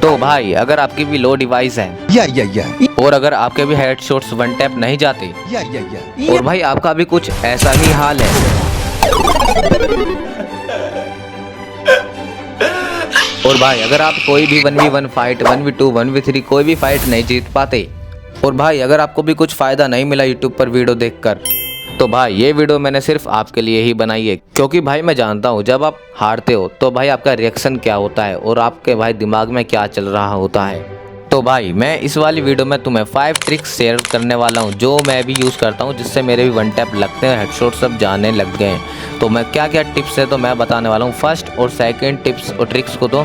तो भाई अगर आपकी भी लो डिवाइस है और अगर आपके भी हेडशॉट्स वन टैप नहीं जाते और भाई आपका भी कुछ ऐसा ही हाल है और भाई अगर आप कोई भी 1v1 फाइट 1v2 1v3 कोई भी फाइट नहीं जीत पाते और भाई अगर आपको भी कुछ फ़ायदा नहीं मिला यूट्यूब पर वीडियो देखकर, तो भाई ये वीडियो मैंने सिर्फ आपके लिए ही बनाई है, क्योंकि भाई मैं जानता हूँ जब आप हारते हो तो भाई आपका रिएक्शन क्या होता है और आपके भाई दिमाग में क्या चल रहा होता है। तो भाई मैं इस वाली वीडियो में तुम्हें 5 ट्रिक्स शेयर करने वाला हूँ जो मैं भी यूज़ करता हूँ, जिससे मेरे भी वन टैप लगते हैं, हेडशॉट सब जाने लग गए हैं। तो मैं क्या क्या टिप्स है तो मैं बताने वाला हूँ। फर्स्ट और सेकंड टिप्स और ट्रिक्स को तो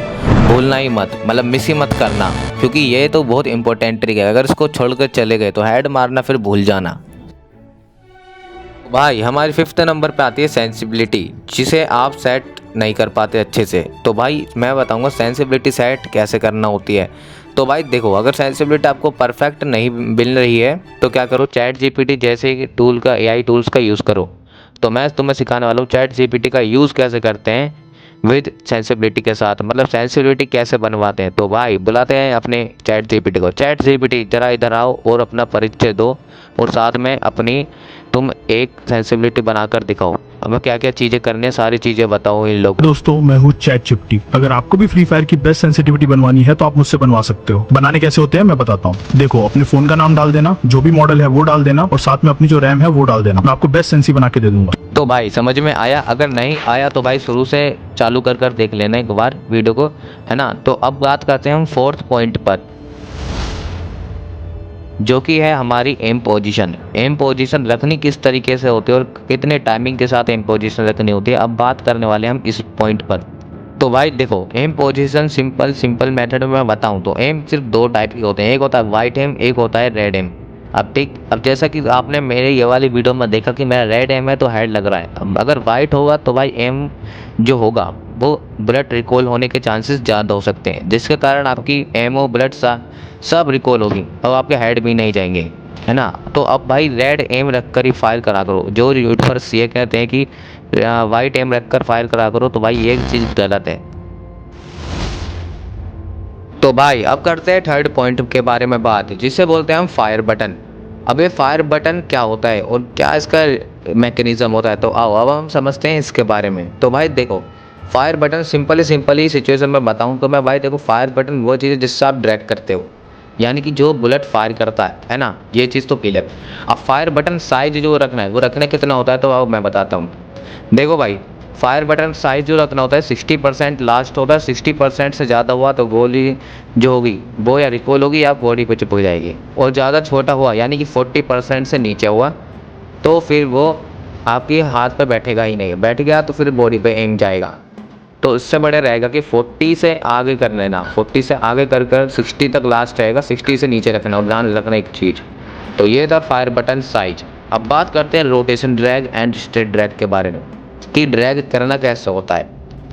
भूलना ही मत, मतलब मिस ही मत करना, क्योंकि ये तो बहुत इंपॉर्टेंट ट्रिक है। अगर इसको छोड़कर चले गए तो हेड मारना फिर भूल जाना। भाई हमारी 5th नंबर पे आती है सेंसिबिलिटी, जिसे आप सेट नहीं कर पाते अच्छे से। तो भाई मैं बताऊंगा सेंसिबिलिटी सेट कैसे करना होती है। तो भाई देखो, अगर सेंसिबिलिटी आपको परफेक्ट नहीं मिल रही है तो क्या करो, चैट जीपीटी जैसे टूल का, एआई टूल्स का यूज़ करो। तो मैं तुम्हें सिखाने वाला हूँ चैट जीपीटी का यूज़ कैसे करते हैं विद सेंसिबिलिटी के साथ, मतलब सेंसिबिलिटी कैसे बनवाते हैं। तो भाई बुलाते हैं अपने चैट जीपीटी को, चैट जीपीटी जरा इधर आओ और अपना परिचय दो और साथ में अपनी तुम एक सेंसिबिलिटी बनाकर दिखाओ। अब क्या क्या चीज़ें करनी है सारी चीज़ें बताओ इन लोग। दोस्तों मैं हूँ चैट जीपीटी। अगर आपको भी फ्री फायर की बेस्ट सेंसिटिविटी बनवानी है तो आप मुझसे बनवा सकते हो। बनाने कैसे होते हैं मैं बताता हूँ। देखो, अपने फोन का नाम डाल देना, जो भी मॉडल है वो डाल देना और साथ में अपनी जो रैम है वो डाल देना। मैं आपको बेस्ट सेंसी बना के दे दूंगा। तो भाई समझ में आया? अगर नहीं आया तो भाई शुरू से चालू कर देख लेना एक बार वीडियो को, है ना। तो अब बात करते हैं हम 4th पॉइंट पर, जो कि है हमारी एम पोजीशन। एम पोजीशन रखनी किस तरीके से होती है और कितने टाइमिंग के साथ एम पोजीशन रखनी होती है, अब बात करने वाले हैं हम इस पॉइंट पर। तो भाई देखो, एम पोजीशन सिंपल मेथड में मैं बताऊं तो एम सिर्फ 2 टाइप के होते हैं, एक होता है वाइट एम, एक होता है रेड एम। अब ठीक, अब जैसा कि आपने मेरे ये वाली वीडियो में देखा कि मेरा रेड एम है तो हेड लग रहा है। अब अगर वाइट होगा तो भाई एम जो होगा वो ब्लड रिकॉल होने के चांसेस ज़्यादा हो सकते हैं, जिसके कारण आपकी एमओ ब्लड सब रिकॉल होगी और आपके हेड भी नहीं जाएंगे, है ना। तो अब भाई रेड एम रख कर ही फायर करा करो। जो यूट्यूबर्स ये कहते हैं कि वाइट एम रख कर फायर करा करो, तो भाई ये चीज़ गलत है। तो भाई अब करते हैं 3rd पॉइंट के बारे में बात, जिसे बोलते हैं हम फायर बटन। अब ये फायर बटन क्या होता है और क्या इसका मैकेनिज्म होता है, तो आओ अब हम समझते हैं इसके बारे में। तो भाई देखो, फायर बटन सिंपली सिचुएशन में बताऊं तो मैं भाई देखो, फायर बटन वो चीज़ है जिससे आप ड्रैग करते हो, यानी कि जो बुलेट फायर करता है ना, ये चीज़ तो क्लियर। अब फायर बटन साइज जो रखना है वो रखने कितना होता है तो अब मैं बताता हूँ। देखो भाई, फायर बटन साइज जो रखना होता है 60% लास्ट होता है। 60% से ज़्यादा हुआ तो गोली जो होगी वो या रिकॉल होगी या बॉडी पे चिपक जाएगी, और ज़्यादा छोटा हुआ यानी कि 40% से नीचे हुआ तो फिर वो आपके हाथ पे बैठेगा ही नहीं, बैठ गया तो फिर बॉडी पे एम जाएगा। तो इससे बड़े रहेगा कि 40 से आगे कर लेना, 40 से आगे कर 60 तक लास्ट रहेगा, 60 से नीचे रखना और ध्यान रखना एक चीज़। तो ये था फायर बटन साइज। अब बात करते हैं rotation drag and straight drag के बारे में, कि ड्रैग करना कैसे होता है।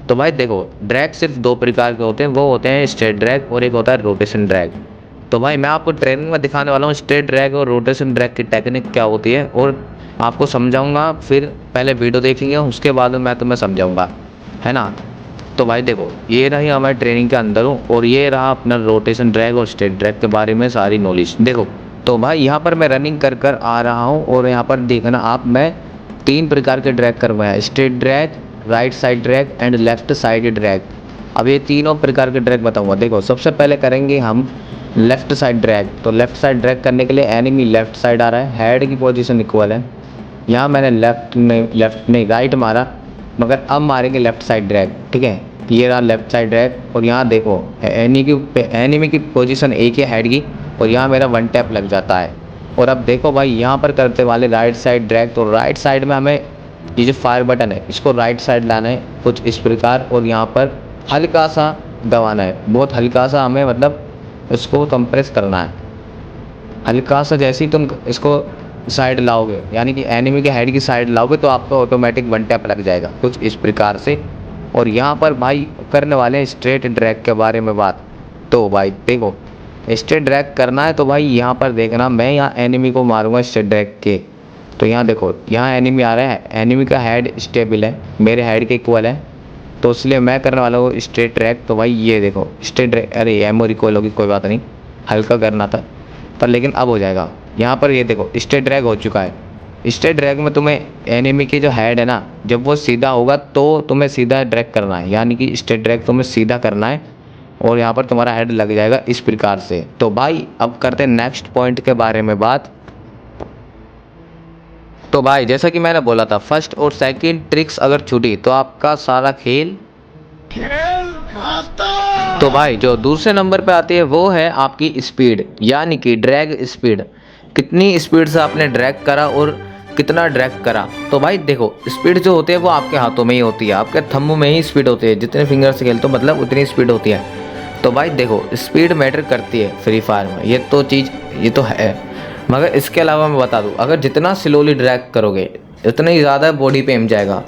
तो भाई देखो, ड्रैग सिर्फ 2 प्रकार के होते हैं, वो होते हैं स्ट्रेट ड्रैग और एक होता है रोटेशन ड्रैग। तो भाई मैं आपको ट्रेनिंग में दिखाने वाला हूँ स्ट्रेट ड्रैग और रोटेशन ड्रैग की टेक्निक क्या होती है और आपको समझाऊंगा। फिर पहले वीडियो देखेंगे उसके बाद मैं तुम्हें समझाऊंगा, है ना। तो भाई देखो, ये रही हमारे ट्रेनिंग के अंदर हूँ और ये रहा अपना रोटेशन ड्रैग और स्ट्रेट ड्रैग के बारे में सारी नॉलेज। देखो तो भाई यहाँ पर मैं रनिंग कर आ रहा हूँ और यहाँ पर देखना आप, मैं 3 प्रकार के ड्रैग करवाया, straight drag, right side drag and left side drag. अब ये तीनों प्रकार के ड्रैग बताऊंगा। देखो सबसे पहले करेंगे हम लेफ्ट साइड ड्रैग। तो लेफ्ट साइड ड्रैग करने के लिए एनिमी लेफ्ट साइड आ रहा है, हेड की पोजीशन इक्वल है। यहाँ मैंने लेफ्ट नहीं राइट मारा, मगर अब मारेंगे लेफ्ट साइड ड्रैग, ठीक है। ये रहा लेफ्ट साइड ड्रैग और यहाँ देखो एनिमी की पोजीशन एक है हेड की, और यहाँ मेरा 1 टैप लग जाता है। और अब देखो भाई, यहाँ पर करते वाले राइट साइड ड्रैग। तो राइट साइड में हमें ये जो फायर बटन है इसको राइट साइड लाना है कुछ इस प्रकार, और यहाँ पर हल्का सा दबाना है, बहुत हल्का सा हमें, मतलब इसको कंप्रेस करना है हल्का सा। जैसे ही तुम इसको साइड लाओगे, यानी कि एनिमी के हेड की साइड लाओगे, तो आपको ऑटोमेटिक 1 टैप लग जाएगा कुछ इस प्रकार से। और यहाँ पर भाई करने वाले हैं स्ट्रेट ड्रैग के बारे में बात। तो भाई देखो, स्ट्रेट ड्रैग करना है तो भाई यहाँ पर देखना, मैं यहाँ एनिमी को मारूंगा स्ट्रेट ड्रैग के। तो यहाँ देखो, यहाँ एनिमी आ रहा है, एनिमी का हेड स्टेबल है, मेरे हेड के इक्वल है। तो इसलिए मैं करने वाला हूँ स्ट्रेट ट्रैक। तो भाई ये देखो स्ट्रेट ट्रैक, अरे एमओ रिकॉइल होगी कोई बात नहीं, हल्का करना था पर लेकिन अब हो जाएगा। यहाँ पर ये देखो स्ट्रेट ड्रैग हो चुका है। स्ट्रेट ड्रैग में तुम्हें एनिमी की जो हेड है ना, जब वो सीधा होगा तो तुम्हें सीधा ड्रैग करना है, यानी कि स्ट्रेट ड्रैग तुम्हें सीधा करना है और यहाँ पर तुम्हारा हेड लग जाएगा इस प्रकार से। तो भाई अब करते हैं नेक्स्ट पॉइंट के बारे में बात। तो भाई जैसा कि मैंने बोला था, फर्स्ट और सेकंड ट्रिक्स अगर छूटी तो आपका सारा खेल। तो भाई जो दूसरे नंबर पे आती है वो है आपकी स्पीड, यानी कि ड्रैग स्पीड। कितनी स्पीड से आपने ड्रैग करा और कितना ड्रैग करा। तो भाई देखो स्पीड जो होती है वो आपके हाथों में ही होती है, आपके थंब में ही स्पीड होती है, जितने फिंगर से खेलते हो मतलब उतनी स्पीड होती है। तो भाई देखो स्पीड मैटर करती है फ्री फायर में, ये तो चीज़ ये तो है। मगर इसके अलावा मैं बता दूं, अगर जितना स्लोली ड्रैग करोगे उतना ही ज़्यादा बॉडी पे एम जाएगा,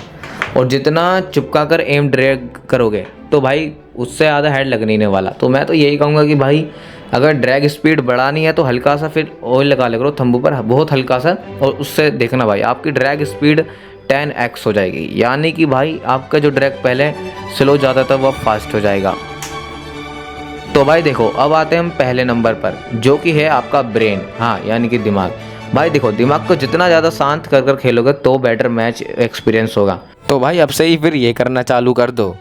और जितना चिपका कर एम ड्रैग करोगे तो भाई उससे ज़्यादा हेड लगने नहीं वाला। तो मैं तो यही कहूँगा कि भाई अगर ड्रैग स्पीड बढ़ानी है तो हल्का सा फिर ऑयल लगा ले करो थंबू पर, बहुत हल्का सा, और उससे देखना भाई आपकी ड्रैग स्पीड 10x हो जाएगी, यानी कि भाई आपका जो ड्रैग पहले स्लो जाता था वो फास्ट हो जाएगा। तो भाई देखो अब आते हैं हम पहले नंबर पर, जो कि है आपका ब्रेन, हाँ यानी कि दिमाग। भाई देखो दिमाग को जितना ज़्यादा शांत कर कर खेलोगे तो बेटर मैच एक्सपीरियंस होगा। तो भाई अब से ही फिर ये करना चालू कर दो।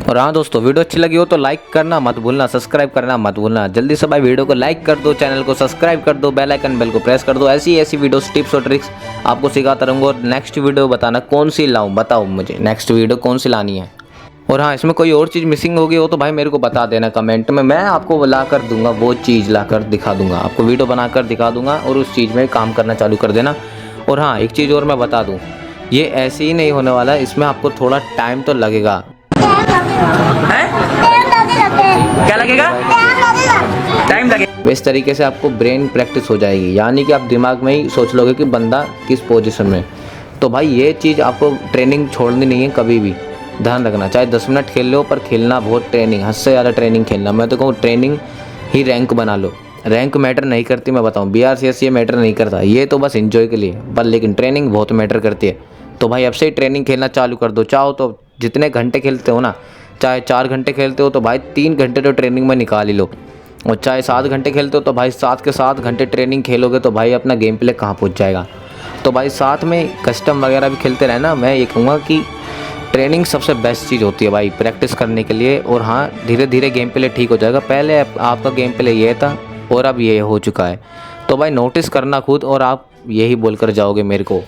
और हाँ दोस्तों, वीडियो अच्छी लगी हो तो लाइक करना मत भूलना, सब्सक्राइब करना मत भूलना। जल्दी से भाई वीडियो को लाइक कर दो, चैनल को सब्सक्राइब कर दो, बेल आइकन बेल को प्रेस कर दो। ऐसी वीडियोस टिप्स और ट्रिक्स आपको सिखाता रहूँगा। और नेक्स्ट वीडियो बताना कौन सी लाऊं, बताओ मुझे नेक्स्ट वीडियो कौन सी लानी है। और हाँ, इसमें कोई और चीज़ मिसिंग होगी हो तो भाई मेरे को बता देना कमेंट में, मैं आपको ला कर दूंगा, वो चीज़ ला कर दिखा दूंगा, आपको वीडियो बना कर दिखा दूंगा और उस चीज़ में काम करना चालू कर देना। और हाँ एक चीज़ और मैं बता दूँ, ये ऐसे ही नहीं होने वाला, इसमें आपको थोड़ा टाइम तो लगेगा। क्या लगेगा? टाइम लगेगा। इस तरीके से आपको ब्रेन प्रैक्टिस हो जाएगी, यानी कि आप दिमाग में ही सोच लोगे कि बंदा किस पोजीशन में। तो भाई ये चीज़ आपको ट्रेनिंग छोड़नी नहीं है कभी भी, ध्यान रखना। चाहे 10 मिनट खेल लो पर खेलना बहुत ट्रेनिंग, हद से ज़्यादा ट्रेनिंग खेलना। मैं तो कहूँ ट्रेनिंग ही रैंक बना लो। रैंक मैटर नहीं करती, मैं बताऊँ BRCS ये मैटर नहीं करता, ये तो बस एंजॉय के लिए, पर लेकिन ट्रेनिंग बहुत मैटर करती है। तो भाई अब से ही ट्रेनिंग खेलना चालू कर दो। चाहो तो जितने घंटे खेलते हो ना, चाहे 4 घंटे खेलते हो तो भाई 3 घंटे तो ट्रेनिंग में निकाल ही लो, और चाहे 7 घंटे खेलते हो तो भाई 7 के 7 घंटे ट्रेनिंग खेलोगे तो भाई अपना गेम प्ले कहाँ पहुँच जाएगा। तो भाई साथ में कस्टम वगैरह भी खेलते रहना। मैं ये कहूँगा कि ट्रेनिंग सबसे बेस्ट चीज़ होती है भाई प्रैक्टिस करने के लिए। और हाँ धीरे धीरे गेम प्ले ठीक हो जाएगा। पहले आपका गेम प्ले ये था और अब ये हो चुका है, तो भाई नोटिस करना खुद और आप यही बोलकर जाओगे मेरे को।